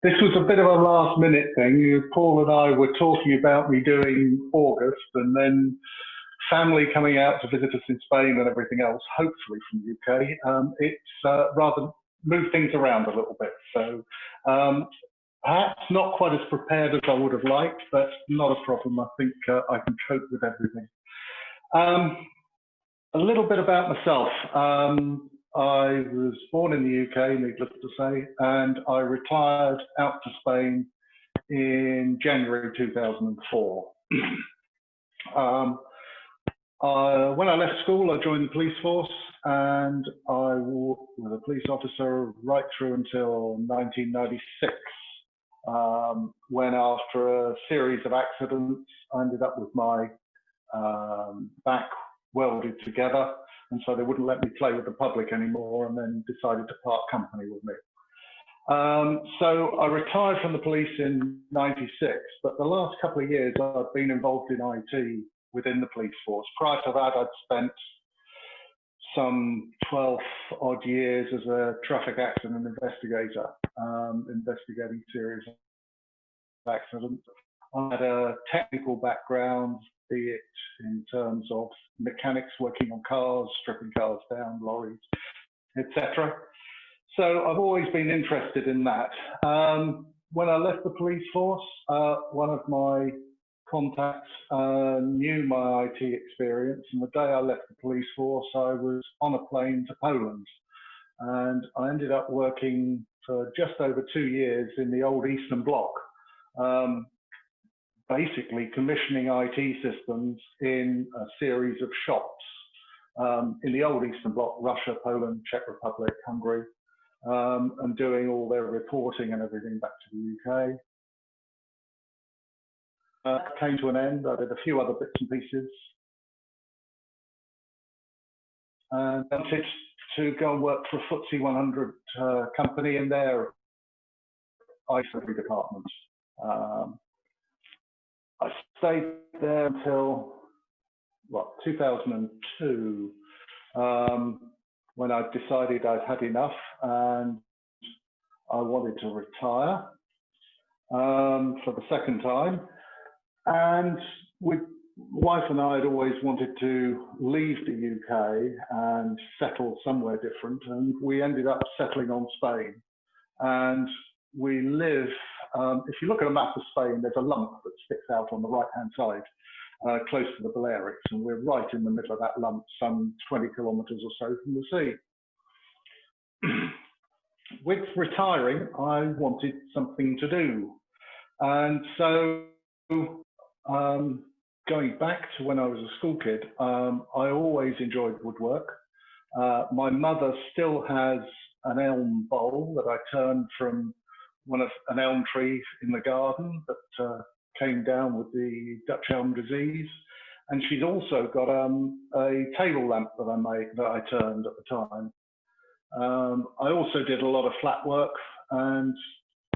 This was a bit of a last minute thing. Paul and I were talking about me doing August and then family coming out to visit us in Spain and everything else, hopefully from the UK. It's rather moved things around a little bit. So perhaps not quite as prepared as I would have liked, but not a problem. I think I can cope with everything. A little bit about myself. I was born in the UK, needless to say, and I retired out to Spain in January 2004. When I left school, I joined the police force, and I was a police officer right through until 1996, when after a series of accidents, I ended up with my back welded together, and so they wouldn't let me play with the public anymore, and then decided to part company with me. So I retired from the police in '96, but the last couple of years I've been involved in IT within the police force. Prior to that, I'd spent some 12 odd years as a traffic accident investigator, investigating serious accidents. I had a technical background, be it in terms of mechanics working on cars, stripping cars down, lorries, etc. So I've always been interested in that. When I left the police force, one of my contacts knew my IT experience, and the day I left the police force, I was on a plane to Poland, and I ended up working for just over 2 years in the old Eastern Bloc, basically commissioning IT systems in a series of shops in the old Eastern Bloc: Russia, Poland, Czech Republic, Hungary, and doing all their reporting and everything back to the UK. Came to an end. I did a few other bits and pieces, and wanted to go and work for a FTSE 100 company in their IT department. I stayed there until 2002, when I decided I'd had enough and I wanted to retire for the second time. And my wife and I had always wanted to leave the UK and settle somewhere different, and we ended up settling on Spain. And we live, if you look at a map of Spain, there's a lump that sticks out on the right-hand side, close to the Balearics, and we're right in the middle of that lump, some 20 kilometres or so from the sea. With retiring, I wanted something to do. And so, going back to when I was a school kid, I always enjoyed woodwork. My mother still has an elm bowl that I turned from an elm tree in the garden that came down with the Dutch elm disease, and she's also got a table lamp that I turned at the time. I also did a lot of flat work and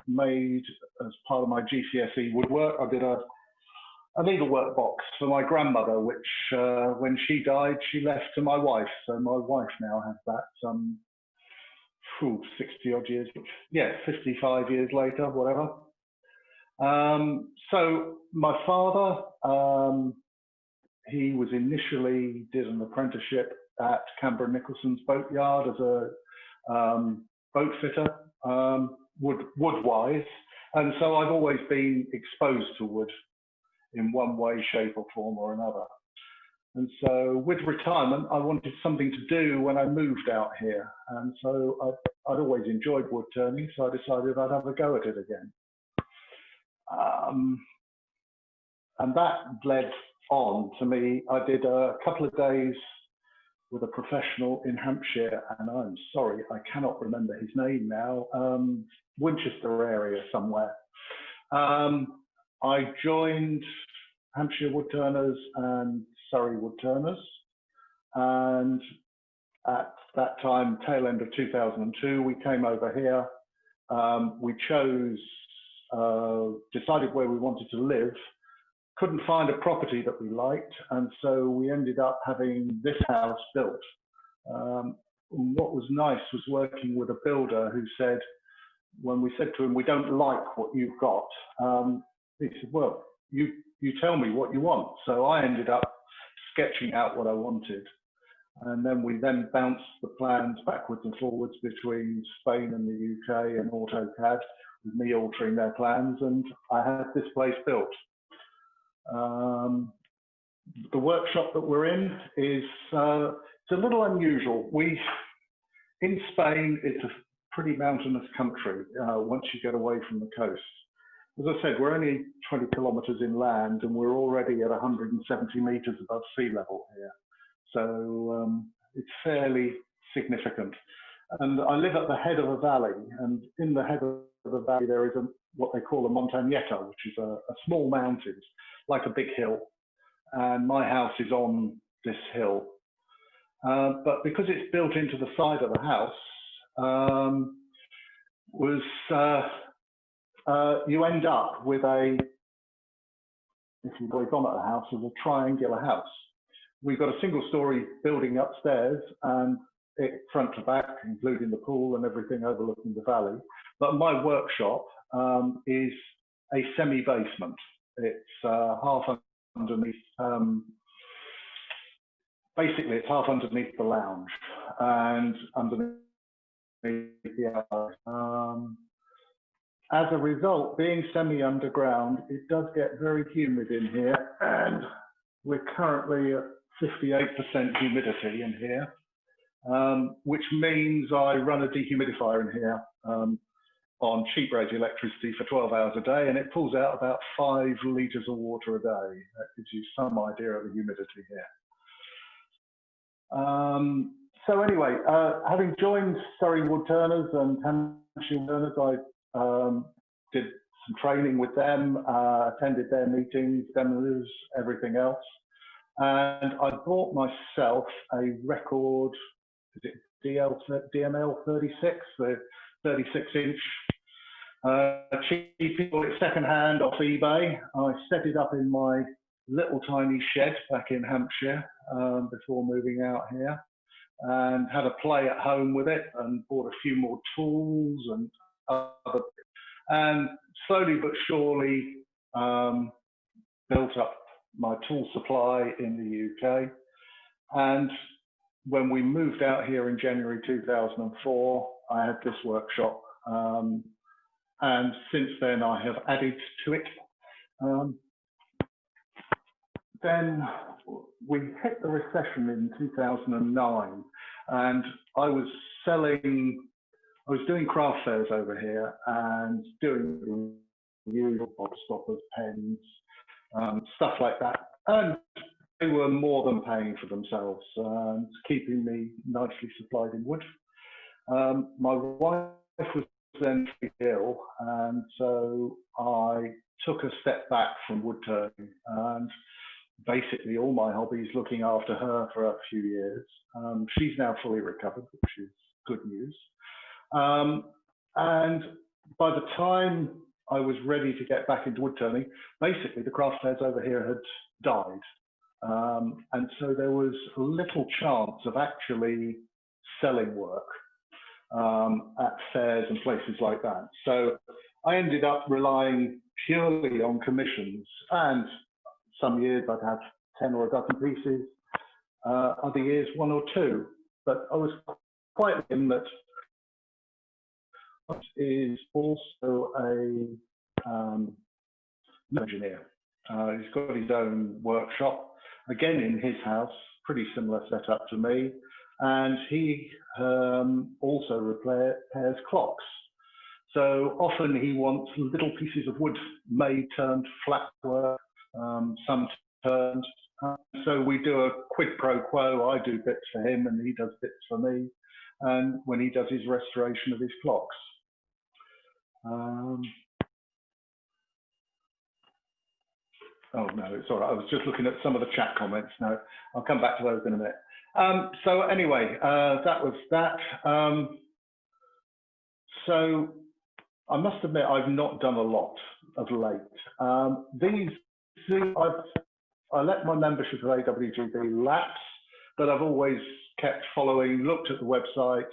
made, as part of my GCSE woodwork, I did a needlework box for my grandmother, which when she died, she left to my wife. So my wife now has that 60 odd years, 55 years later, whatever. So my father, he was initially did an apprenticeship at Canberra Nicholson's boatyard as a boat fitter, wood-wise. And so I've always been exposed to wood in one way, shape or form or another. And so with retirement, I wanted something to do when I moved out here. And so I'd always enjoyed wood turning, so I decided I'd have a go at it again. And that led on to me. I did a couple of days with a professional in Hampshire, and I'm sorry, I cannot remember his name now, Winchester area somewhere. I joined Hampshire Woodturners and Surrey Woodturners, and at that time, tail end of 2002, we came over here. We chose, decided where we wanted to live, couldn't find a property that we liked, and so we ended up having this house built. What was nice was working with a builder who said, when we said to him, we don't like what you've got, he said, well, you tell me what you want. So I ended up sketching out what I wanted. And then we then bounced the plans backwards and forwards between Spain and the UK and AutoCAD, with me altering their plans, and I had this place built. The workshop that we're in is it's a little unusual. In Spain, it's a pretty mountainous country once you get away from the coast. As I said, we're only 20 kilometers inland, and we're already at 170 meters above sea level here. So it's fairly significant. And I live at the head of a valley, and in the head of the valley there is what they call a montañeta, which is a small mountain, like a big hill. And my house is on this hill. But because it's built into the side of the house, you end up with if you've gone at a house, with a triangular house. We've got a single-story building upstairs, and front to back, including the pool and everything overlooking the valley. But my workshop is a semi-basement. It's half underneath. Basically, it's half underneath the lounge and underneath the attic. As a result, being semi-underground, it does get very humid in here, and we're currently at 58% humidity in here, which means I run a dehumidifier in here on cheap rate electricity for 12 hours a day, and it pulls out about 5 litres of water a day. That gives you some idea of the humidity here. So anyway, having joined Surrey Wood Turners and Hampshire Wood Turners, I did some training with them, attended their meetings, demos, everything else. And I bought myself a record, is it DML 36, the 36-inch, cheap people second-hand off eBay. I set it up in my little tiny shed back in Hampshire before moving out here, and had a play at home with it, and bought a few more tools and other, and slowly but surely built up my tool supply in the UK. And when we moved out here in January 2004, I had this workshop. And since then, I have added to it. Then we hit the recession in 2009, and I was doing craft fairs over here and doing the usual box stoppers, pens, stuff like that. And they were more than paying for themselves, keeping me nicely supplied in wood. My wife was then ill, and so I took a step back from wood turning, and basically all my hobbies looking after her for a few years. She's now fully recovered, which is good news. And by the time I was ready to get back into wood turning, basically the craft fairs over here had died. And so there was little chance of actually selling work at fairs and places like that. So I ended up relying purely on commissions, and some years I'd have 10 or a dozen pieces, other years 1 or 2. But I was quite in that is also a engineer. He's got his own workshop, again in his house, pretty similar setup to me, and he also repairs clocks. So often he wants little pieces of wood made, turned flat work, some turned. So we do a quid pro quo. I do bits for him and he does bits for me, and when he does his restoration of his clocks. Oh no, it's all right. I was just looking at some of the chat comments. No, I'll come back to those in a minute. So anyway, that was that. So I must admit I've not done a lot of late. I let my membership of AWGB lapse, but I've always kept following, looked at the website,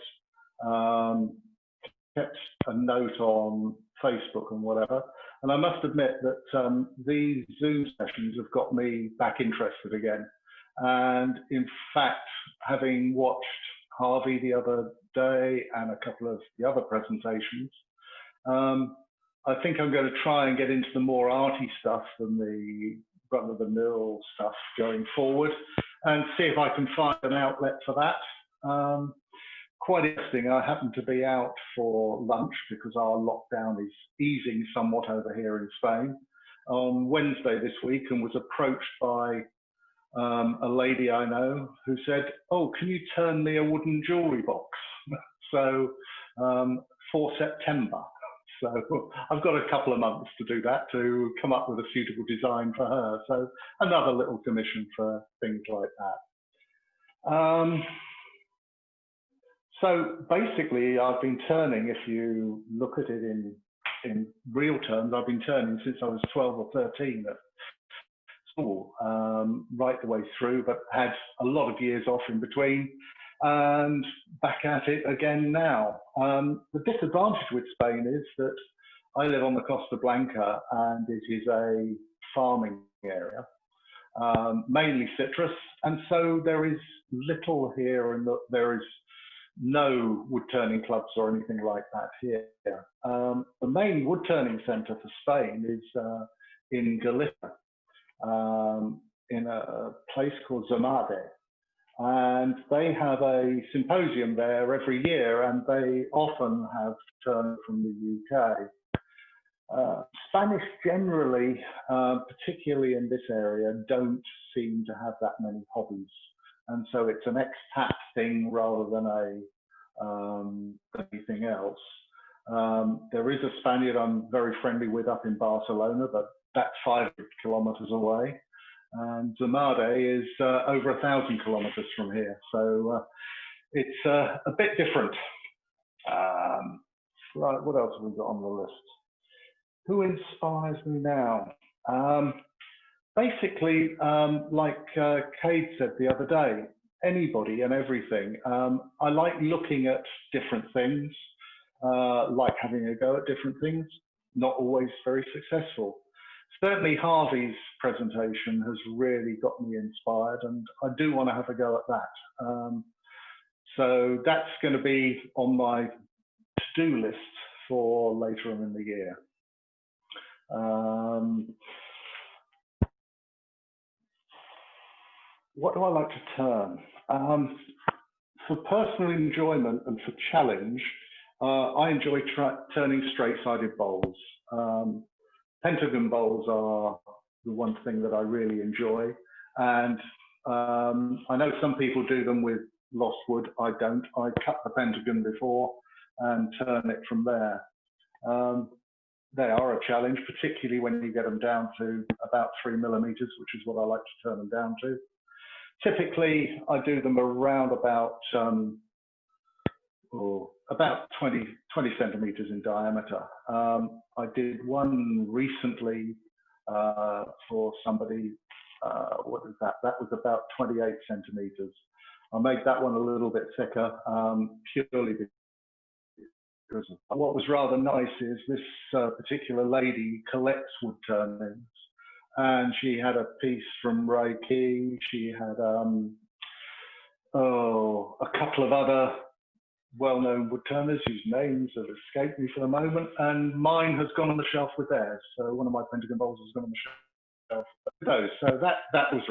kept a note on Facebook and whatever. And I must admit that these Zoom sessions have got me back interested again. And in fact, having watched Harvey the other day and a couple of the other presentations, I think I'm going to try and get into the more arty stuff than the run-of-the-mill stuff going forward, and see if I can find an outlet for that. Quite interesting, I happen to be out for lunch because our lockdown is easing somewhat over here in Spain on Wednesday this week, and was approached by a lady I know who said, "Oh, can you turn me a wooden jewellery box?" So for September. So I've got a couple of months to do that, to come up with a suitable design for her. So another little commission for things like that. So basically, I've been turning, if you look at it in real terms, I've been turning since I was 12 or 13 at school, right the way through, but had a lot of years off in between, and back at it again now. The disadvantage with Spain is that I live on the Costa Blanca, and it is a farming area, mainly citrus, and so there is little here, and there is no wood turning clubs or anything like that here. The main wood turning centre for Spain is in Galicia, in a place called Zamade. And they have a symposium there every year, and they often have turned from the UK. Spanish generally, particularly in this area, don't seem to have that many hobbies. And so it's an expat thing rather than anything else. There is a Spaniard I'm very friendly with up in Barcelona, but that's 500 kilometers away. And Zamade is over 1,000 kilometers from here. So it's a bit different. Right, what else have we got on the list? Who inspires me now? Basically, like Cade said the other day, anybody and everything. I like looking at different things, like having a go at different things, not always very successful. Certainly Harvey's presentation has really got me inspired, and I do want to have a go at that. So that's going to be on my to-do list for later on in the year. What do I like to turn? For personal enjoyment and for challenge, I enjoy turning straight-sided bowls. Pentagon bowls are the one thing that I really enjoy. And I know some people do them with lost wood. I don't. I cut the pentagon before and turn it from there. They are a challenge, particularly when you get them down to about 3 millimeters, which is what I like to turn them down to. Typically, I do them around about 20 centimeters in diameter. I did one recently for somebody. What is that? That was about 28 centimeters. I made that one a little bit thicker, purely because what was rather nice is this particular lady collects wood turnings, and she had a piece from Reiki. She had a couple of other well-known wood turners whose names have escaped me for the moment, and mine has gone on the shelf with theirs. So one of my pentagon bowls has gone on the shelf with those. So that was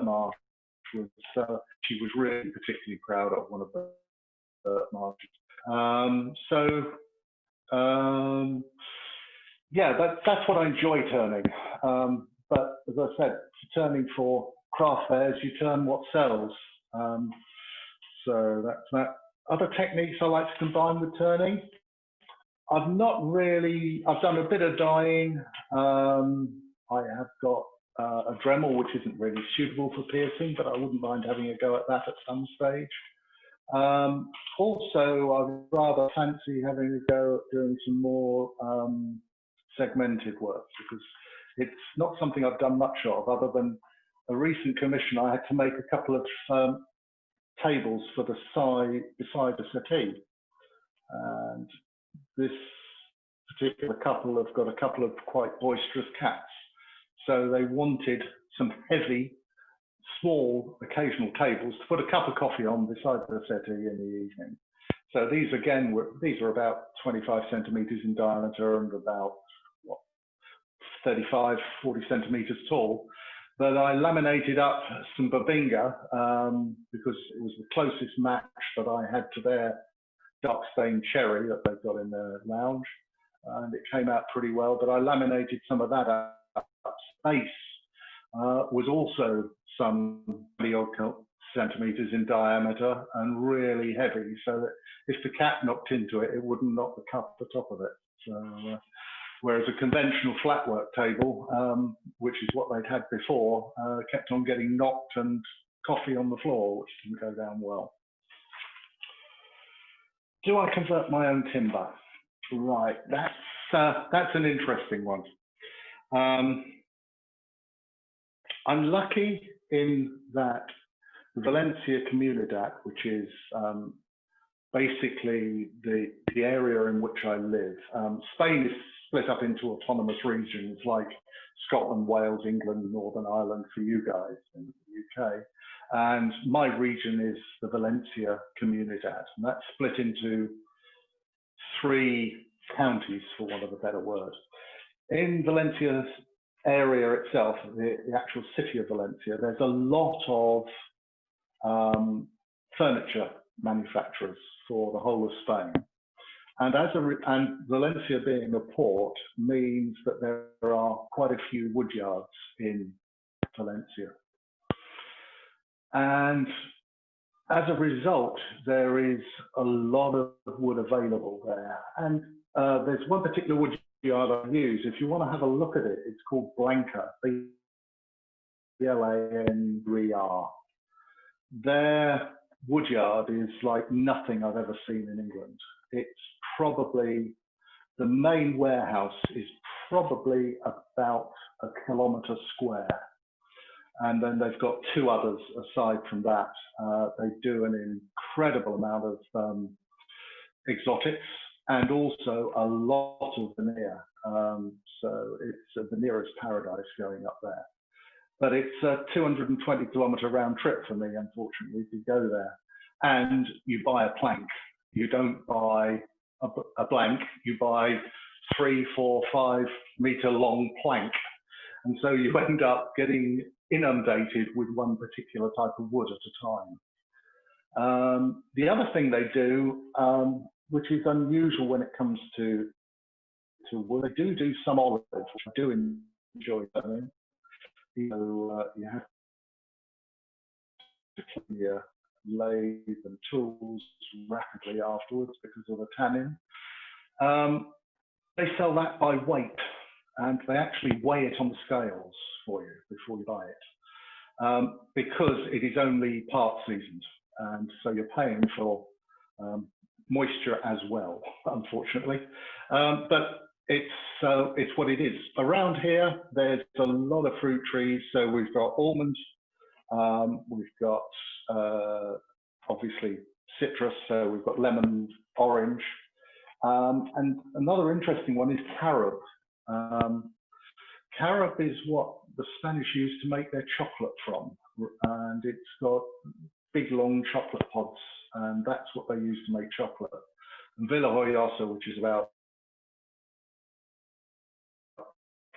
Marsh. She was really particularly proud of one of the Marsh. Yeah, that's what I enjoy turning. But as I said, turning for craft fairs, you turn what sells. So that's that. Other techniques I like to combine with turning. I've done a bit of dyeing. I have got a Dremel, which isn't really suitable for piercing, but I wouldn't mind having a go at that at some stage. Also, I'd rather fancy having a go at doing some more segmented work, because it's not something I've done much of, other than a recent commission. I had to make a couple of tables for the side beside the settee, and this particular couple have got a couple of quite boisterous cats. So they wanted some heavy, small, occasional tables to put a cup of coffee on beside the settee in the evening. So these again were about 25 centimeters in diameter and about 35, 40 centimeters tall. But I laminated up some Babinga because it was the closest match that I had to their dark stained cherry that they've got in their lounge. And it came out pretty well, but I laminated some of that up. Space was also some 20 odd centimeters in diameter and really heavy, so that if the cat knocked into it, it wouldn't knock the cup at the top of it. So, whereas a conventional flatwork table, which is what they'd had before, kept on getting knocked and coffee on the floor, which didn't go down well. Do I convert my own timber? Right, that's an interesting one. I'm lucky in that Valencia Comunidad, which is basically the area in which I live. Spain is split up into autonomous regions like Scotland, Wales, England, Northern Ireland for you guys in the UK. And my region is the Valencia Comunidad, and that's split into 3 counties, for want of a better word. In Valencia's area itself, the actual city of Valencia, there's a lot of furniture manufacturers for the whole of Spain. And Valencia being a port means that there are quite a few wood yards in Valencia. And as a result, there is a lot of wood available there. And there's one particular wood yard I use. If you want to have a look at it, it's called Blanca, B-L-A-N-R. Their wood yard is like nothing I've ever seen in England. It's probably, the main warehouse is probably about 1 kilometre square. And then they've got 2 others aside from that. They do an incredible amount of exotics and also a lot of veneer. So it's a veneerer's paradise going up there. But it's a 220 kilometre round trip for me, unfortunately, to go there. And you buy a plank. You don't buy a blank, you buy 3, 4, 5 metre long plank. And so you end up getting inundated with one particular type of wood at a time. The other thing they do, which is unusual when it comes to wood, they do some olives, which I do enjoy doing. You have to clean your lathe and tools rapidly afterwards because of the tannin. They sell that by weight, and they actually weigh it on the scales for you before you buy it, because it is only part seasoned, and so you're paying for moisture as well, unfortunately. But it's what it is. Around here, there's a lot of fruit trees. So we've got almond, we've got obviously citrus, so we've got lemon, orange, and another interesting one is carob. Carob is what the Spanish used to make their chocolate from, and it's got big long chocolate pods, and that's what they use to make chocolate. And Villajoyosa, which is about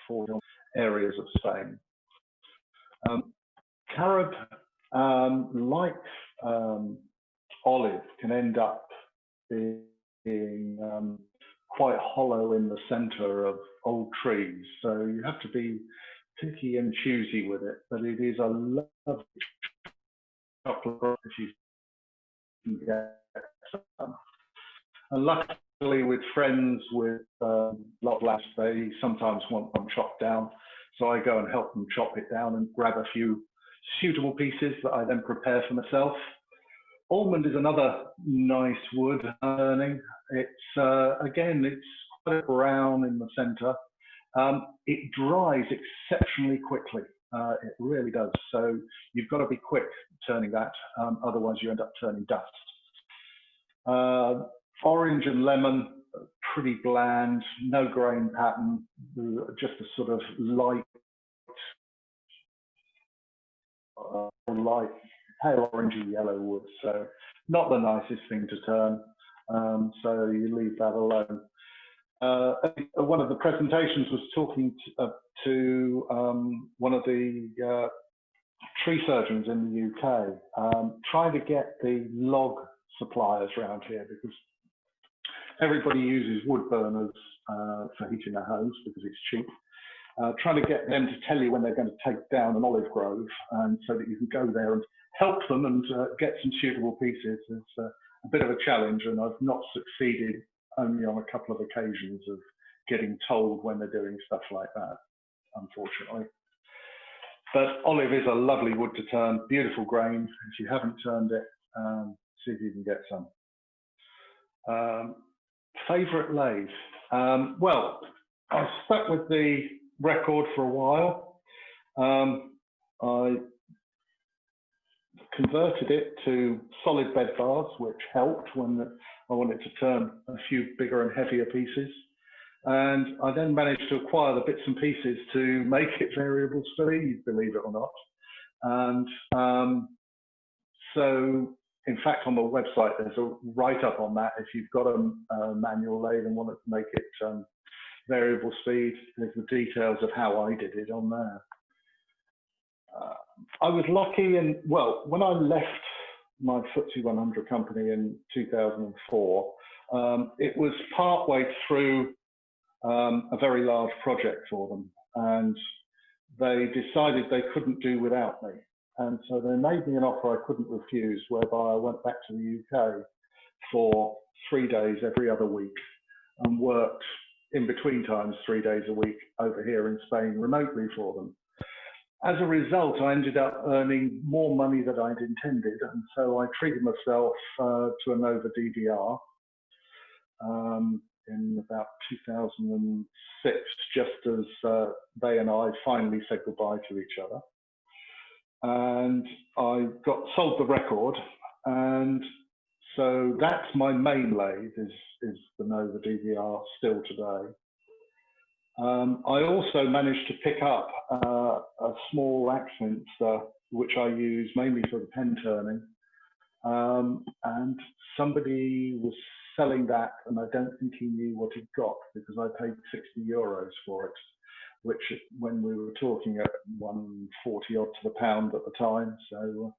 4 areas of Spain. Carob, like olive, can end up being quite hollow in the center of old trees. So you have to be picky and choosy with it, but it is a lovely chocolate if you can get some. And luckily with friends with lot less, they sometimes want them chopped down. So I go and help them chop it down and grab a few suitable pieces that I then prepare for myself. Almond is another nice wood burning. It's again, it's quite brown in the center. It dries exceptionally quickly. It really does. So you've got to be quick turning that, otherwise you end up turning dust. Orange and lemon, pretty bland, no grain pattern, just a sort of light, light pale orangey yellow wood. So not the nicest thing to turn. So you leave that alone. One of the presentations was talking to one of the tree surgeons in the UK, trying to get the log suppliers around here, because everybody uses wood burners for heating their homes because it's cheap. Trying to get them to tell you when they're going to take down an olive grove, and so that you can go there and help them and get some suitable pieces is a bit of a challenge, and I've not succeeded, only on a couple of occasions, of getting told when they're doing stuff like that, unfortunately. But olive is a lovely wood to turn, beautiful grain. If you haven't turned it, see if you can get some. Favourite lathe? Well, I stuck with the record for a while. I converted it to solid bed bars, which helped when I wanted to turn a few bigger and heavier pieces. And I then managed to acquire the bits and pieces to make it variable speed, believe it or not. And so, in fact, on the website, there's a write-up on that. If you've got a manual lathe and want to make it variable speed, there's the details of how I did it on there. I was lucky, and well, when I left my FTSE 100 company in 2004, it was partway through a very large project for them, and they decided they couldn't do without me. And so they made me an offer I couldn't refuse, whereby I went back to the UK for 3 days every other week and worked in between times 3 days a week over here in Spain remotely for them. As a result, I ended up earning more money than I'd intended, and so I treated myself to a Nova DVR in about 2006, just as they and I finally said goodbye to each other. And I sold the record, and so that's my main lathe, is the Nova DVR still today. I also managed to pick up a small accent which I use mainly for the pen turning, and somebody was selling that, and I don't think he knew what he'd got, because I paid €60 for it, which, when we were talking, at 140 odd to the pound at the time, so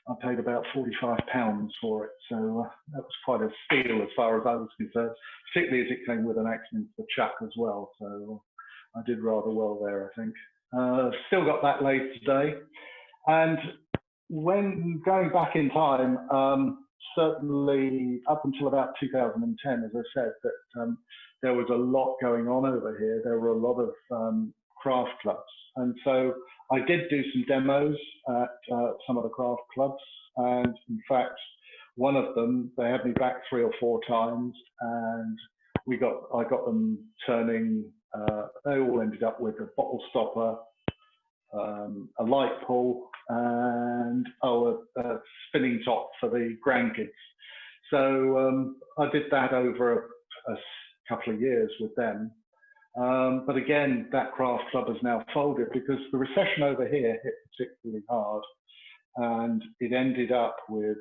I paid about £45 for it. So that was quite a steal as far as I was concerned, particularly as it came with an accent for chuck as well. So I did rather well there, I think. Still got that lathe today. And when going back in time, certainly up until about 2010, as I said, that there was a lot going on over here. There were a lot of craft clubs. And so I did do some demos at some of the craft clubs. And in fact, one of them, they had me back 3 or 4 times, and I got them turning, they all ended up with a bottle stopper, a light pull, and a spinning top for the grandkids. So I did that over a couple of years with them. But again, that craft club has now folded because the recession over here hit particularly hard, and it ended up with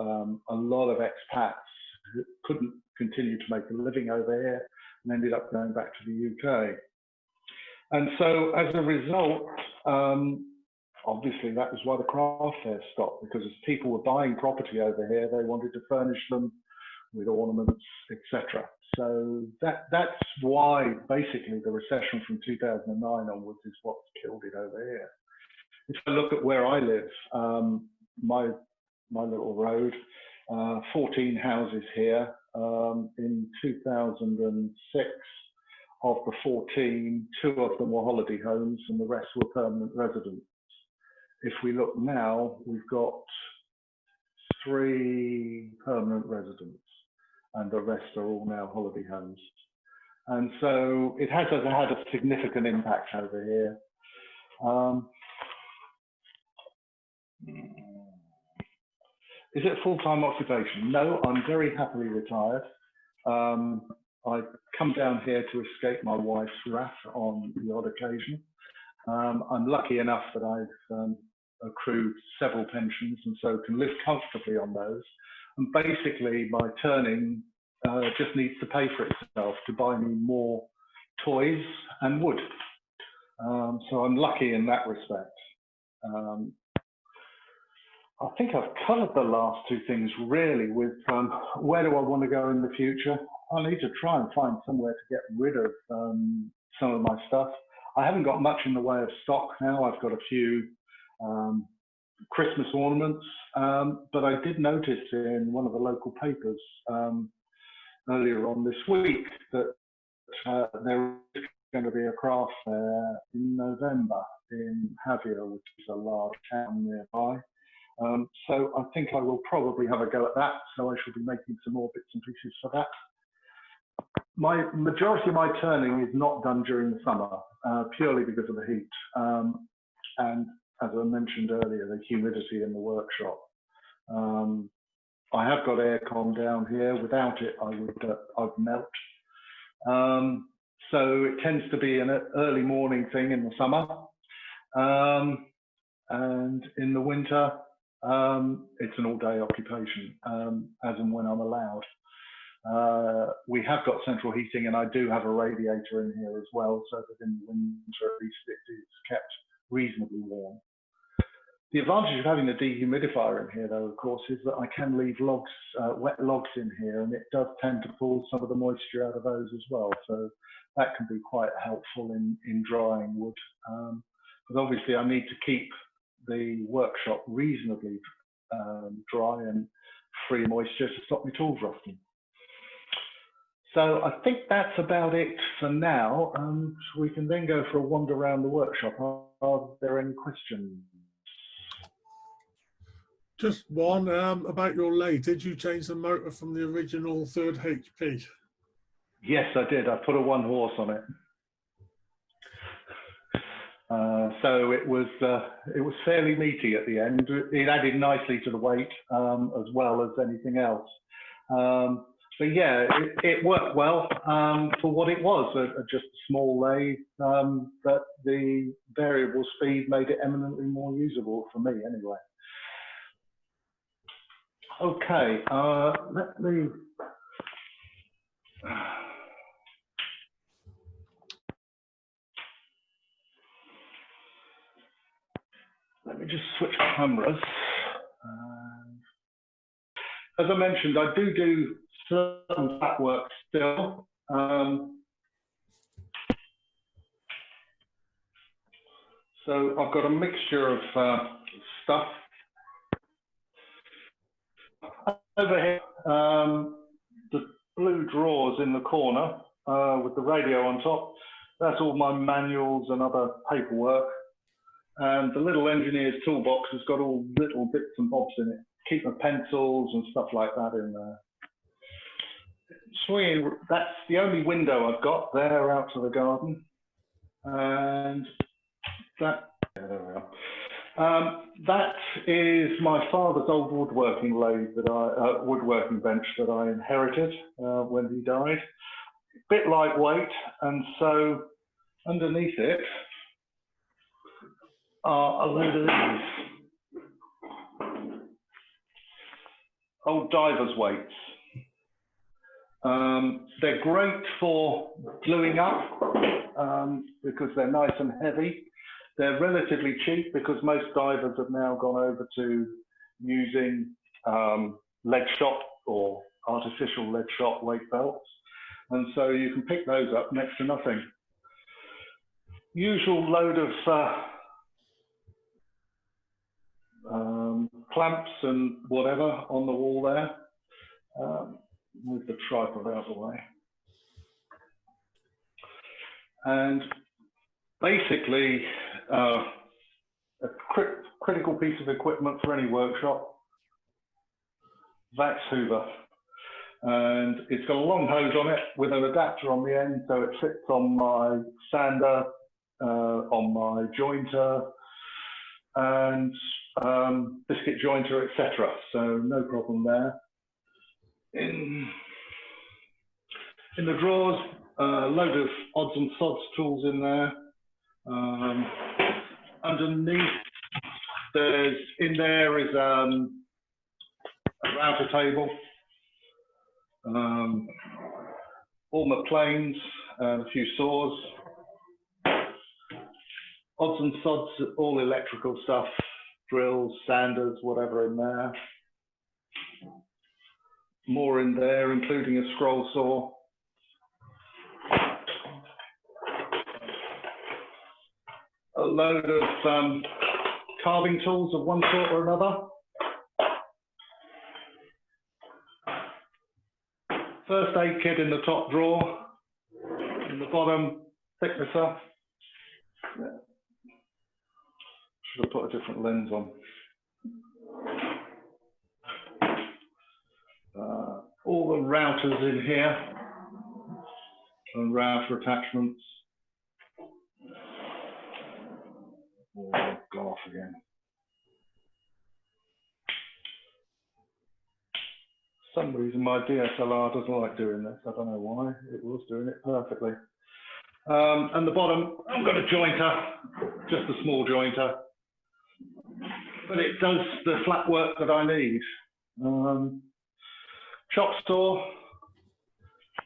a lot of expats who couldn't continue to make a living over here and ended up going back to the UK. And so as a result, obviously that was why the craft fair stopped, because as people were buying property over here, they wanted to furnish them with ornaments, etc. So that's why basically the recession from 2009 onwards is what's killed it over here. If I look at where I live, my little road, 14 houses here. In 2006, of the 14, 2 of them were holiday homes and the rest were permanent residents. If we look now, we've got 3 permanent residents, and the rest are all now holiday homes. And so it has had a significant impact over here. Is it a full-time occupation? No, I'm very happily retired. I come down here to escape my wife's wrath on the odd occasion. I'm lucky enough that I've accrued several pensions and so can live comfortably on those. And basically, my turning just needs to pay for itself to buy me more toys and wood. So I'm lucky in that respect. I think I've covered the last two things really with where do I want to go in the future. I need to try and find somewhere to get rid of some of my stuff. I haven't got much in the way of stock now. I've got a few Christmas ornaments, but I did notice in one of the local papers earlier on this week that there is going to be a craft fair in November in Javier, which is a large town nearby. So I think I will probably have a go at that. So I shall be making some more bits and pieces for that. My majority of my turning is not done during the summer, purely because of the heat. And as I mentioned earlier, the humidity in the workshop. I have got aircon down here. Without it, I'd melt. So it tends to be an early morning thing in the summer. And in the winter, it's an all-day occupation, as and when I'm allowed. We have got central heating, and I do have a radiator in here as well, so that in the winter at least it is kept reasonably warm. The advantage of having a dehumidifier in here, though, of course, is that I can leave logs, wet logs in here, and it does tend to pull some of the moisture out of those as well. So that can be quite helpful in drying wood. But obviously, I need to keep the workshop reasonably dry and free of moisture to stop my tools rusting. So I think that's about it for now. We can then go for a wander around the workshop. Are there any questions? Just one about your lathe. Did you change the motor from the original 3rd HP? Yes, I did. I put a 1 horse on it. So it was fairly meaty at the end. It added nicely to the weight as well as anything else. But yeah, it worked well for what it was, just a small lathe, but the variable speed made it eminently more usable for me anyway. Okay, let me just switch cameras. As I mentioned, I do some flat work still. So I've got a mixture of stuff. Over here, the blue drawers in the corner with the radio on top, that's all my manuals and other paperwork. And the little engineer's toolbox has got all little bits and bobs in it. Keep my pencils and stuff like that in there. Swinging, that's the only window I've got there out to the garden. And that, yeah, there we are. That is my father's old woodworking lathe that woodworking bench that I inherited when he died. Bit lightweight, and so underneath it are a load of these old diver's weights. They're great for gluing up because they're nice and heavy. They're relatively cheap because most divers have now gone over to using lead shot or artificial lead shot weight belts. And so you can pick those up next to nothing. Usual load of clamps and whatever on the wall there. Move the tripod out of the way. And basically, a critical piece of equipment for any workshop, Vax Hoover. And it's got a long hose on it with an adapter on the end, so it fits on my sander, on my jointer, and biscuit jointer, etc. So no problem there. In the drawers, a load of odds and sods tools in there. Underneath, in there is a router table, all my planes, and a few saws. Odds and sods, all electrical stuff, drills, sanders, whatever in there. More in there, including a scroll saw. A load of carving tools of one sort or another. First aid kit in the top drawer. In the bottom, thicknesser. Yeah. Should have put a different lens on. All the routers in here and router attachments. Oh, go off again. For some reason my DSLR doesn't like doing this. I don't know why. It was doing it perfectly. And the bottom, I've got a jointer, just a small jointer, but it does the flat work that I need. Chop saw,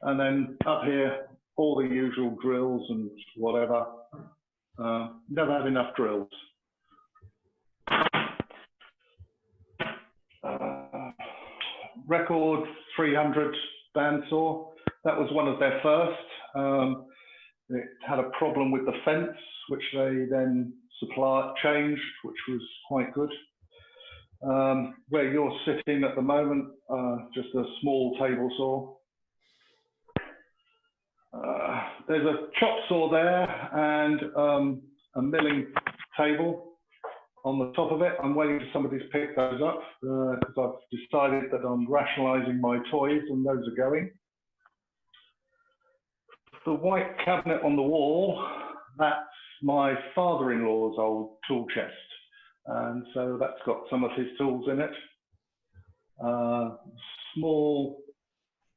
and then up here, all the usual drills and whatever. Never have enough drills. Record 300 bandsaw. That was one of their first. It had a problem with the fence, which they then changed, which was quite good. Where you're sitting at the moment, just a small table saw. There's a chop saw there and a milling table on the top of it. I'm waiting for somebody to pick those up because I've decided that I'm rationalising my toys and those are going. The white cabinet on the wall, that's my father-in-law's old tool chest. And so that's got some of his tools in it. Small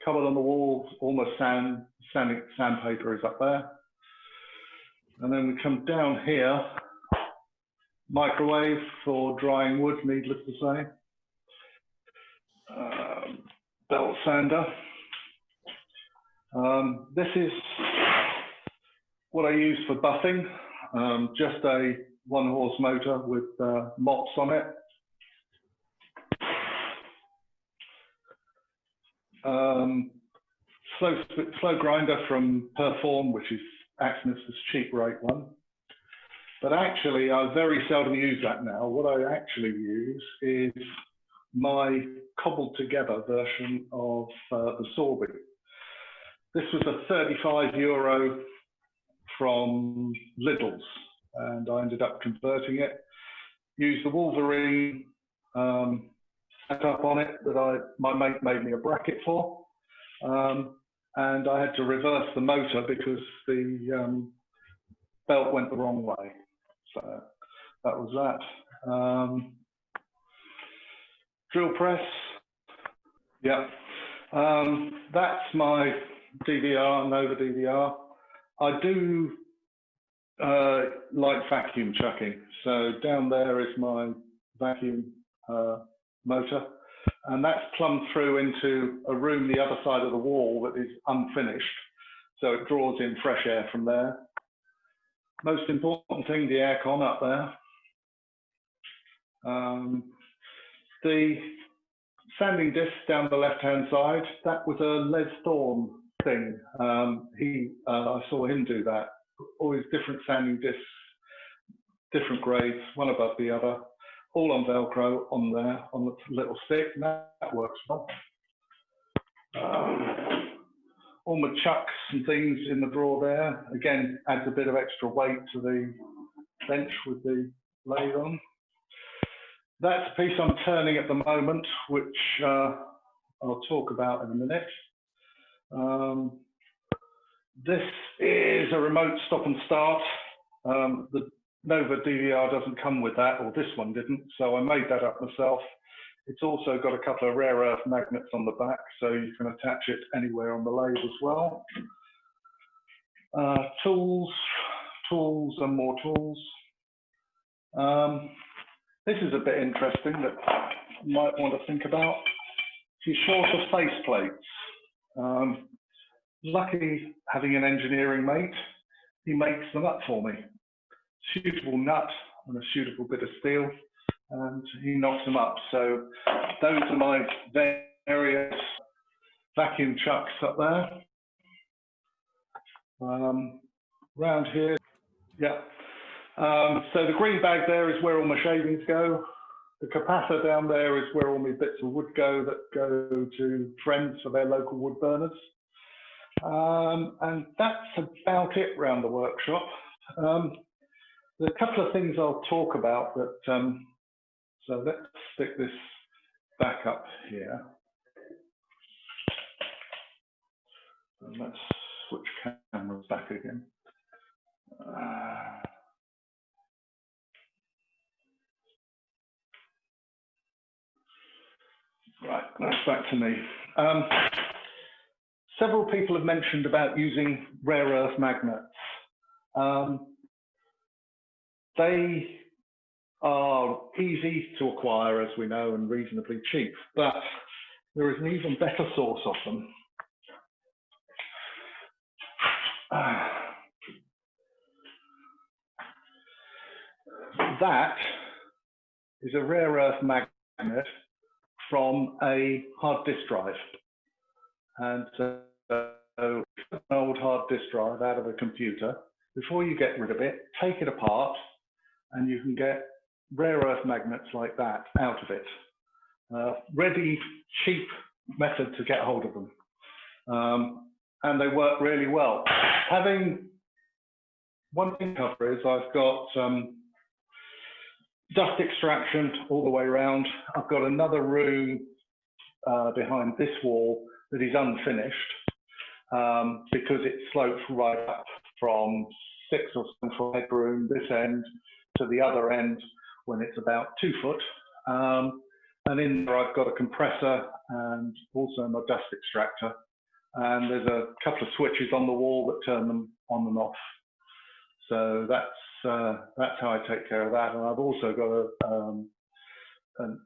cupboard on the wall, almost sandpaper is up there. And then we come down here, microwave for drying wood, needless to say. Belt sander. This is what I use for buffing, just a 1-horse motor with mops on it. Slow grinder from Perform, which is Axon's cheap rate one. But actually, I very seldom use that now. What I actually use is my cobbled together version of the Sorby. This was a €35 from Lidl's, and I ended up converting it. Used the Wolverine setup on it that my mate made me a bracket for, and I had to reverse the motor because the belt went the wrong way. So that was that. Drill press. Yeah. That's my DVR, Nova DVR. I do like vacuum chucking. So down there is my vacuum motor, and that's plumbed through into a room the other side of the wall that is unfinished. So it draws in fresh air from there. Most important thing, the aircon up there. The sanding disc down the left-hand side, that was a Les Thorne thing. I saw him do that. Always different sanding discs, different grades, one above the other, all on Velcro on there, on the little stick, and that works well. All my chucks and things in the drawer there, again, adds a bit of extra weight to the bench with the lathe on. That's a piece I'm turning at the moment, which I'll talk about in a minute. This is a remote stop and start. The Nova DVR doesn't come with that, or this one didn't, so I made that up myself. It's also got a couple of rare earth magnets on the back, so you can attach it anywhere on the lathe as well. Tools and more tools. This is a bit interesting that you might want to think about. If you're short of face plates, lucky having an engineering mate, he makes them up for me. Suitable nut and a suitable bit of steel, and he knocks them up. So those are my various vacuum chucks up there. Round here, yeah. So the green bag there is where all my shavings go. The capacitor down there is where all my bits of wood go that go to friends for their local wood burners. And that's about it around the workshop. There's a couple of things I'll talk about that, so let's stick this back up here. And let's switch cameras back again. Right, that's back to me. Several people have mentioned about using rare earth magnets. They are easy to acquire, as we know, and reasonably cheap, but there is an even better source of them. That is a rare earth magnet from a hard disk drive. And so an old hard disk drive out of a computer, before you get rid of it, take it apart, and you can get rare earth magnets like that out of it. Ready, cheap method to get hold of them. And they work really well. Having one thing to cover is I've got dust extraction all the way around. I've got another room behind this wall that is unfinished because it slopes right up from 6 or 7 foot headroom this end to the other end when it's about 2 foot. And in there I've got a compressor and also my dust extractor. And there's a couple of switches on the wall that turn them on and off. So that's how I take care of that. And I've also got an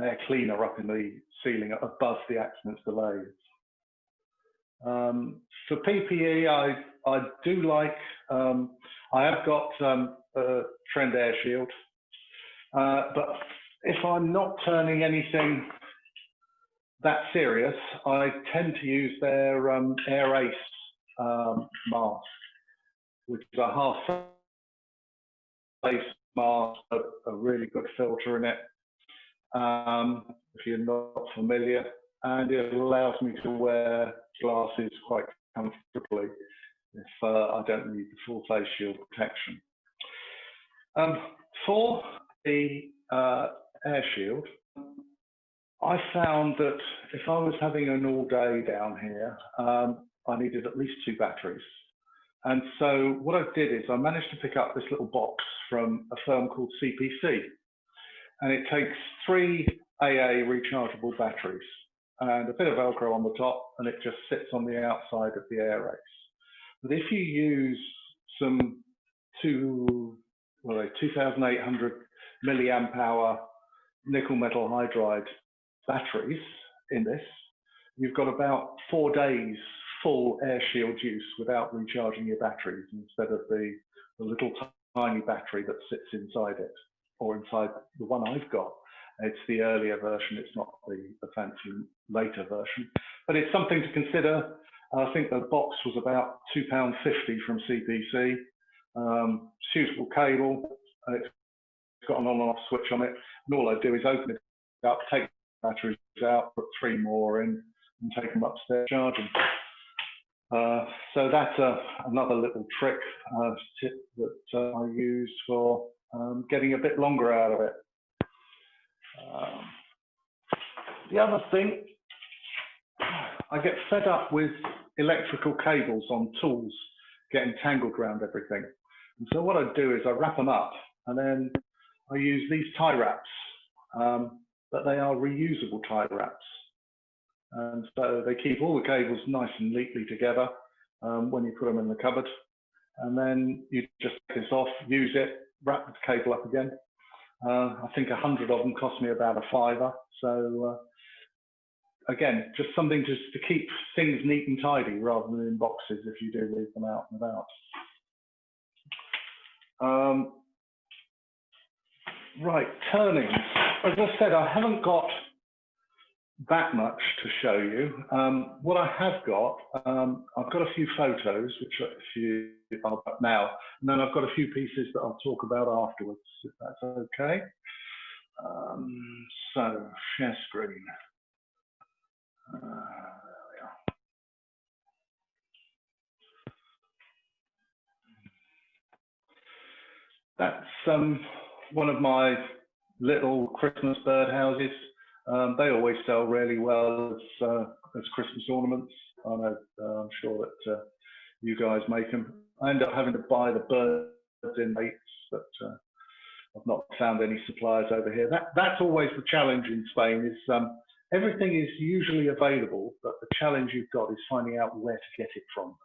air cleaner up in the ceiling above the accents lathe. For PPE, I do like, I have got a Trend air shield, but if I'm not turning anything that serious, I tend to use their Air Ace mask, which is a half face mask, a really good filter in it, if you're not familiar, and it allows me to wear glasses quite comfortably if I don't need the full face shield protection. For the air shield, I found that if I was having an all day down here, I needed at least 2 batteries. And so what I did is I managed to pick up this little box from a firm called CPC. And it takes 3 AA rechargeable batteries and a bit of Velcro on the top, and it just sits on the outside of the Air Ace. But if you use some 2,800 milliamp hour nickel metal hydride batteries in this, you've got about 4 days full air shield use without recharging your batteries, instead of the little tiny battery that sits inside it, or inside the one I've got. It's the earlier version, it's not the fancy later version, but it's something to consider. I think the box was about £2.50 from CPC. Suitable cable, it's got an on and off switch on it, and all I do is open it up, take the batteries out, put 3 more in, and take them upstairs, charge them. So that's another little trick, tip that I use for getting a bit longer out of it. The other thing, I get fed up with electrical cables on tools getting tangled around everything. And so what I do is I wrap them up, and then I use these tie wraps. but they are reusable tie wraps. And so they keep all the cables nice and neatly together when you put them in the cupboard. And then you just take this off, use it, wrap the cable up again. I think 100 of them cost me about a £5. So again, just something just to keep things neat and tidy rather than in boxes if you do leave them out and about. Right, turnings. As I said, I haven't got that much to show you. What I have got, I've got a few photos, which I'll put now, and then I've got a few pieces that I'll talk about afterwards, if that's okay. So, share screen. There we are. That's one of my little Christmas birdhouses. They always sell really well as Christmas ornaments. I know, I'm sure that you guys make them. I end up having to buy the birds in mates, but I've not found any suppliers over here. That's always the challenge in Spain, is everything is usually available, but the challenge you've got is finding out where to get it from.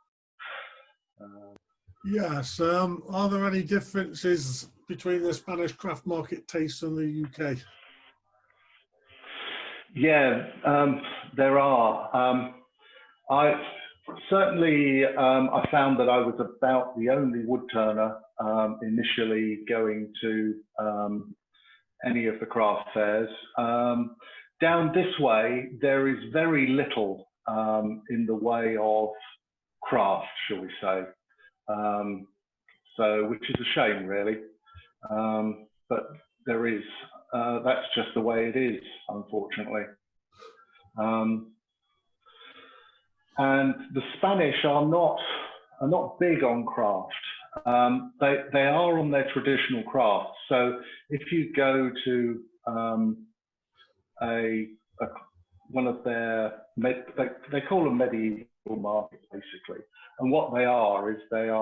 Yes. Are there any differences between the Spanish craft market taste and the UK? Yeah, there are. I found that I was about the only wood turner initially going to any of the craft fairs. Down this way, there is very little in the way of craft, shall we say. So, which is a shame, really. But there is. That's just the way it is, unfortunately. And the Spanish are not big on craft. They are on their traditional craft. So if you go to one of their, they call them medieval markets, basically. And what they are is they're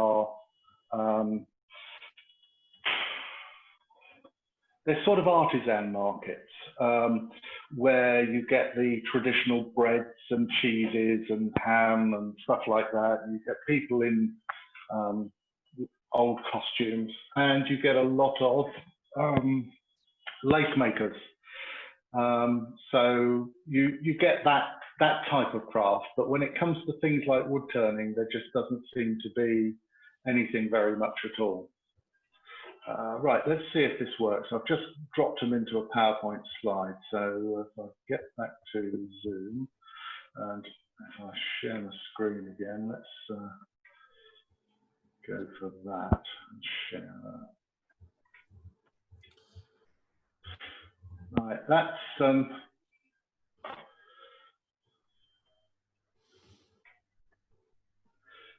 sort of artisan markets where you get the traditional breads and cheeses and ham and stuff like that. And you get people in old costumes, and you get a lot of lace makers. So you get that type of craft. But when it comes to things like wood turning, there just doesn't seem to be anything very much at all. Right, let's see if this works. I've just dropped them into a PowerPoint slide. So if I get back to Zoom, and if I share the screen again, let's go for that and share that. Right,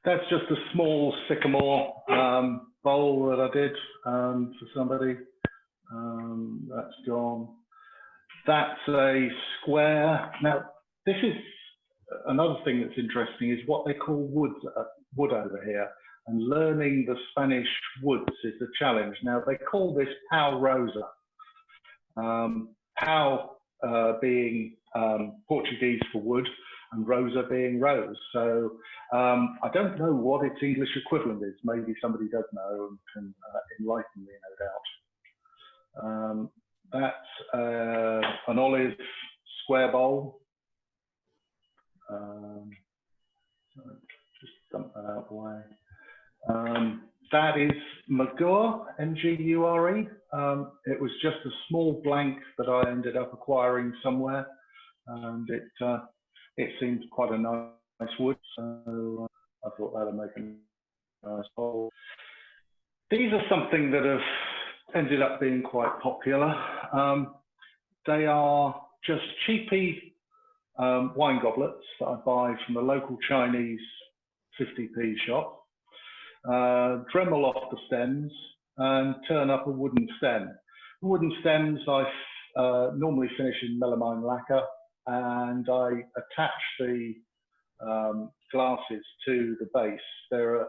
that's just a small sycamore bowl that I did for somebody. That's gone. That's a square. Now, this is another thing that's interesting, is what they call wood over here. And learning the Spanish woods is the challenge. Now, they call this pau rosa. Pau being Portuguese for wood, and rosa being rose. So I don't know what its English equivalent is. Maybe somebody does know and can enlighten me, no doubt. That's an olive square bowl. Just dump that out of the way. That is Magure, M-G-U-R-E. It was just a small blank that I ended up acquiring somewhere, and it seemed quite a nice wood, so I thought that would make a nice bowl. These are something that have ended up being quite popular. They are just cheapy wine goblets that I buy from the local Chinese 50p shop. Dremel off the stems and turn up a wooden stem. The wooden stems I normally finish in melamine lacquer, and I attach the glasses to the base. They're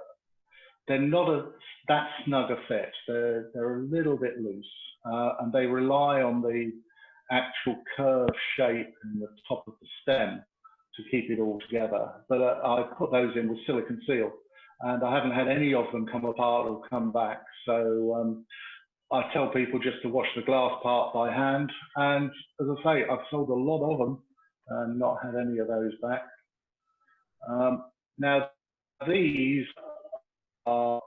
not that snug a fit. They're a little bit loose, and they rely on the actual curved shape in the top of the stem to keep it all together. But I put those in with silicone seal, and I haven't had any of them come apart or come back. So I tell people just to wash the glass part by hand. And as I say, I've sold a lot of them and not had any of those back. Now, these are,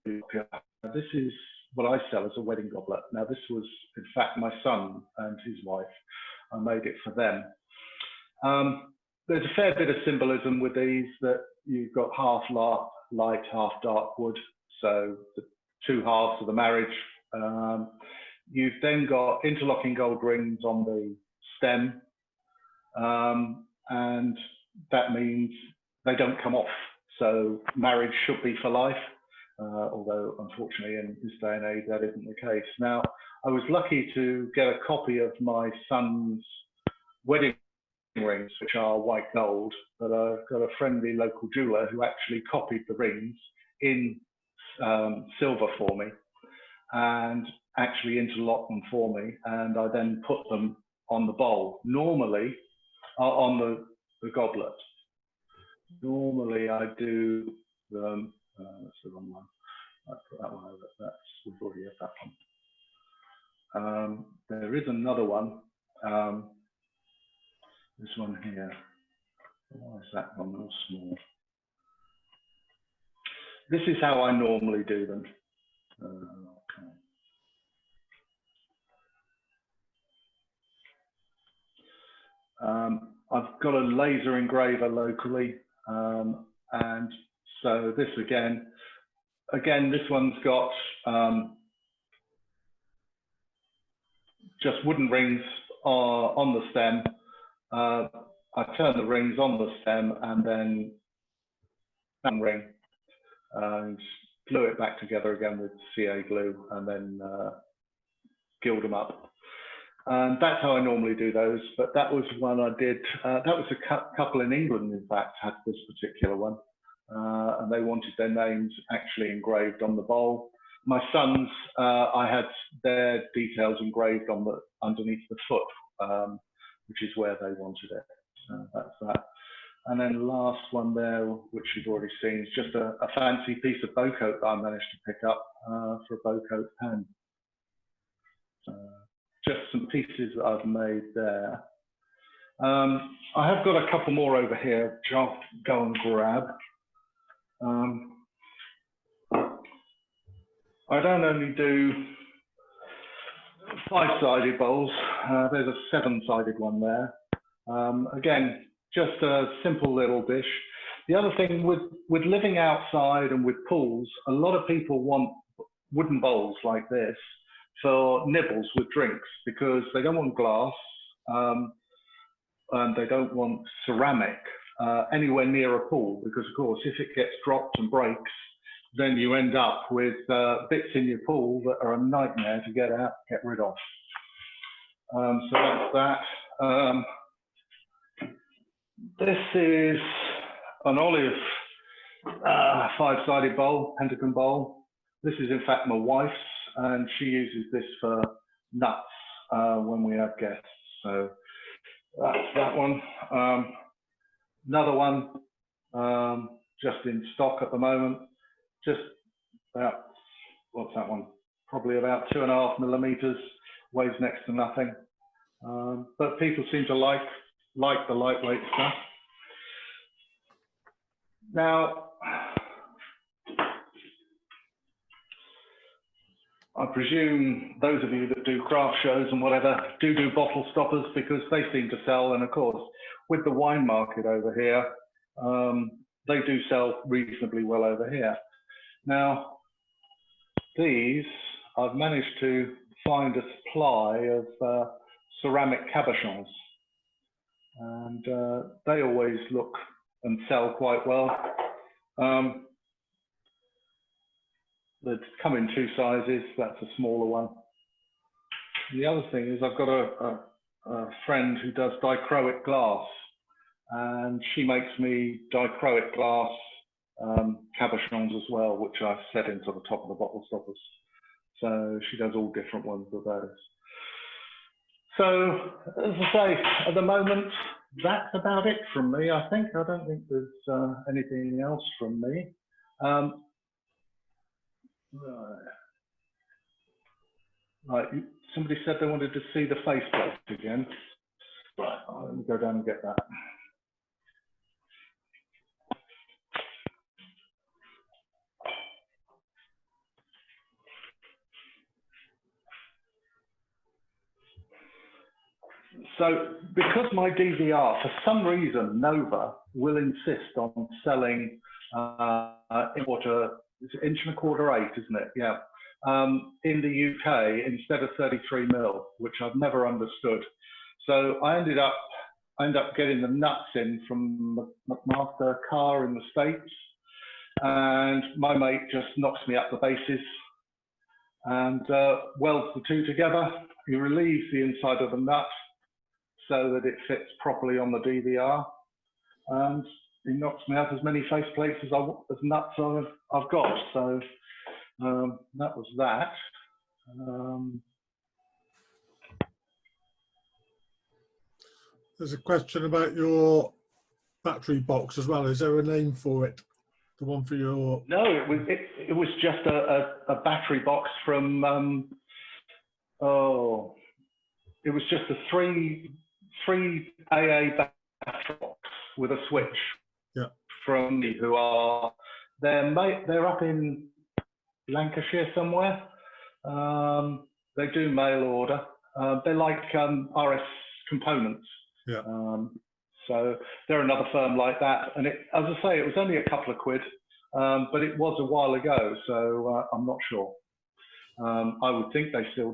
this is what I sell as a wedding goblet. Now, this was, in fact, my son and his wife. I made it for them. There's a fair bit of symbolism with these, that you've got half light, half dark wood. So the two halves of the marriage. You've then got interlocking gold rings on the stem. And that means they don't come off. So marriage should be for life. Although unfortunately in this day and age that isn't the case. Now, I was lucky to get a copy of my son's wedding rings, which are white gold, but I've got a friendly local jeweler who actually copied the rings in silver for me and actually interlocked them for me, and I then put them on the bowl. Normally, on the goblet. Normally I do them, that's the wrong one. I put that one over, we've already had that one. There is another one, this one here. Why is that one more small? This is how I normally do them. Okay. I've got a laser engraver locally, and so this again, this one's got just wooden rings on the stem. I turn the rings on the stem and then ring and glue it back together again with CA glue, and then gild them up. And that's how I normally do those, but that was one I did. That was a couple in England, in fact, had this particular one, and they wanted their names actually engraved on the bowl. My sons, I had their details engraved on underneath the foot, which is where they wanted it. That's that. And then the last one there, which you've already seen, is just a fancy piece of bow coat that I managed to pick up for a bow coat pen. Just some pieces that I've made there. I have got a couple more over here, which I'll go and grab. I don't only do 5-sided bowls, there's a 7-sided one there. Again, just a simple little dish. The other thing with living outside and with pools, a lot of people want wooden bowls like this for nibbles with drinks, because they don't want glass and they don't want ceramic anywhere near a pool, because of course if it gets dropped and breaks, then you end up with bits in your pool that are a nightmare to get rid of. So that's that. This is an olive 5-sided bowl, pentagon bowl. This is in fact my wife's, and she uses this for nuts when we have guests. So that's that one. Another one, just in stock at the moment. Just about, what's that one? Probably about 2.5 millimeters, weighs next to nothing. But people seem to like the lightweight stuff. Now, I presume those of you that do craft shows and whatever do bottle stoppers, because they seem to sell. And of course, with the wine market over here, they do sell reasonably well over here. Now, these, I've managed to find a supply of ceramic cabochons, and they always look and sell quite well. They come in 2 sizes. That's a smaller one. The other thing is I've got a friend who does dichroic glass, and she makes me dichroic glass cabochons as well, which I set into the top of the bottle stoppers. So she does all different ones of those. So, as I say, at the moment, that's about it from me, I think. I don't think there's anything else from me. Right, somebody said they wanted to see the faceplate again. Right, let me go down and get that. So, because my DVR, for some reason, Nova will insist on selling it's 1.25 inch, isn't it? Yeah. In the UK instead of 33mm, which I've never understood. So I ended up getting the nuts in from McMaster Car in the States, and my mate just knocks me up the bases and welds the two together. He relieves the inside of the nut so that it fits properly on the DVR, and he knocks me out as many faceplates as nuts I've got. So that was that. There's a question about your battery box as well. Is there a name for it? The one for your... No, it was just a battery box from, it was just a three AA battery box with a switch. Yeah. From me, who are, they're up in Lancashire somewhere. They do mail order. They're like RS Components. Yeah. So they're another firm like that. And as I say, it was only a couple of quid, but it was a while ago, so I'm not sure. I would think they still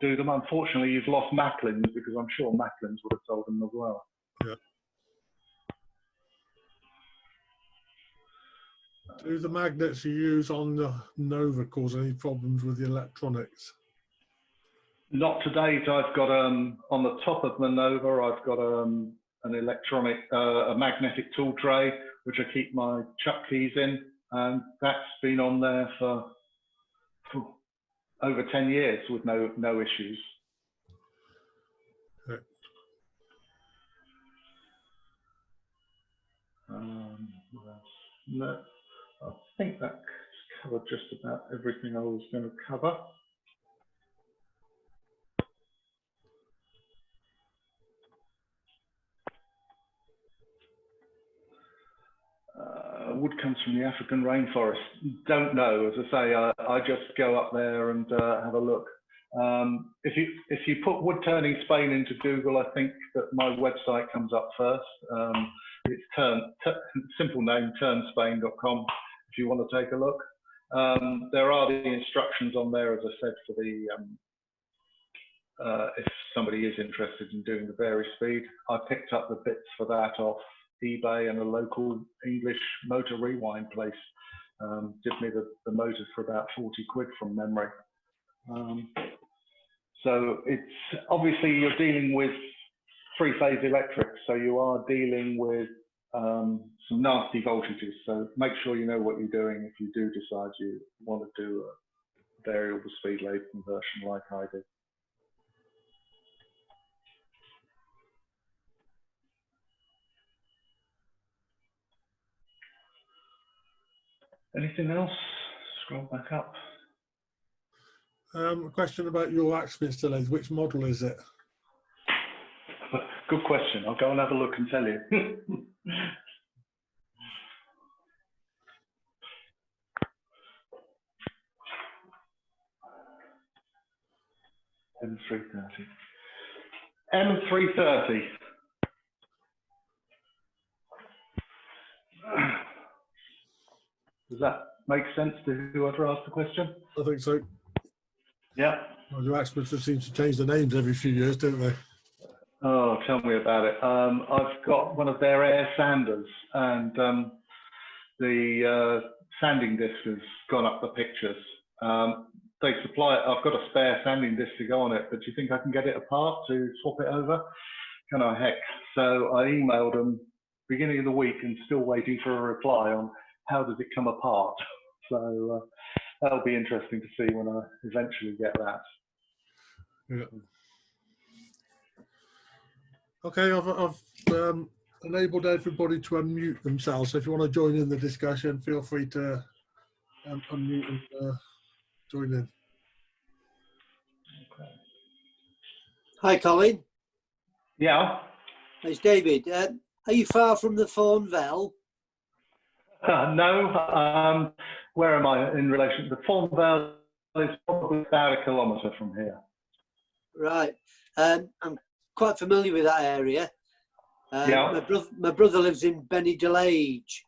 do them. Unfortunately, you've lost Macklin's, because I'm sure Macklin's would have sold them as well. Yeah. Do the magnets you use on the Nova cause any problems with the electronics? Not to date. I've got on the top of the Nova, I've got an electronic, a magnetic tool tray, which I keep my chuck keys in, and that's been on there for over 10 years with no issues. Okay. No, I think that covered just about everything I was going to cover. Wood comes from the African rainforest. Don't know. As I say, I just go up there and have a look. If you put wood turning Spain into Google, I think that my website comes up first. It's simple name, turnspain.com, if you want to take a look. There are the instructions on there, as I said, for the if somebody is interested in doing the vary speed. I picked up the bits for that off eBay, and a local English motor rewind place did me the motors for about 40 quid from memory. So it's obviously you're dealing with three-phase electrics, so you are dealing with some nasty voltages. So make sure you know what you're doing if you do decide you want to do a variable speed lathe conversion like I do. Anything else? Scroll back up. A question about your Axminster lathe. Which model is it? Good question. I'll go and have a look and tell you. M330. M330. Does that make sense to whoever asked the question? I think so. Yeah. Well, your Axminster seems to change the names every few years, don't they? Oh, tell me about it. I've got one of their air sanders, and the sanding disc has gone up the pictures. They supply it. I've got a spare sanding disc to go on it, but do you think I can get it apart to swap it over? Can I? Heck. So I emailed them beginning of the week and still waiting for a reply on how does it come apart. So that'll be interesting to see when I eventually get that. Yeah. Okay, I've enabled everybody to unmute themselves. So if you want to join in the discussion, feel free to unmute and join in. Hi, Colin. Yeah. It's David. Are you far from the Fawnville? No. Where am I in relation? The Fawnvale is probably about 1 kilometre from here. Right. I'm quite familiar with that area. Yeah. My brother lives in Benny-Delage.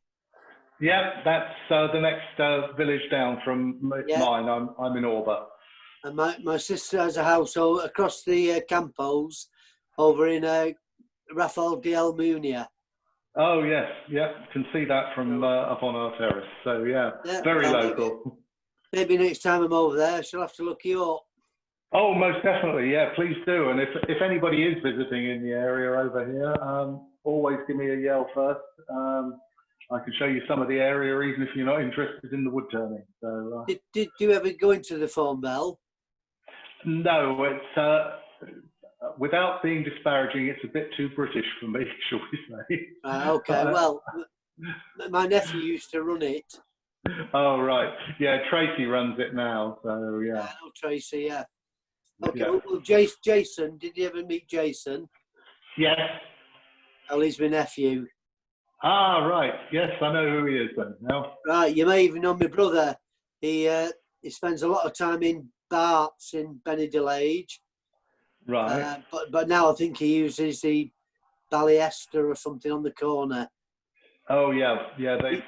Yeah, that's the next village down from mine. I'm in Orba. And my sister has a house across the Campos over in Rafael de Almunia. Oh yes, yeah, can see that from up on our terrace. So yeah, very local. Maybe next time I'm over there, I shall have to look you up. Oh, most definitely, yeah, please do. And if anybody is visiting in the area over here, always give me a yell first. I can show you some of the area, even if you're not interested in the wood turning. So did you ever go into the Fawnville? No, it's without being disparaging, it's a bit too British for me, shall we say? Okay, well, my nephew used to run it. Oh right, yeah, Tracy runs it now. So yeah. I know Tracy, yeah. Okay, Yeah. well, Jason, did you ever meet Jason? Yes. Oh, he's my nephew. Ah, right. Yes, I know who he is then. No. Right, you may even know my brother. He spends a lot of time in Barts in Benny-Delage. Right. But now I think he uses the Ballyester or something on the corner. Oh yeah, yeah. They've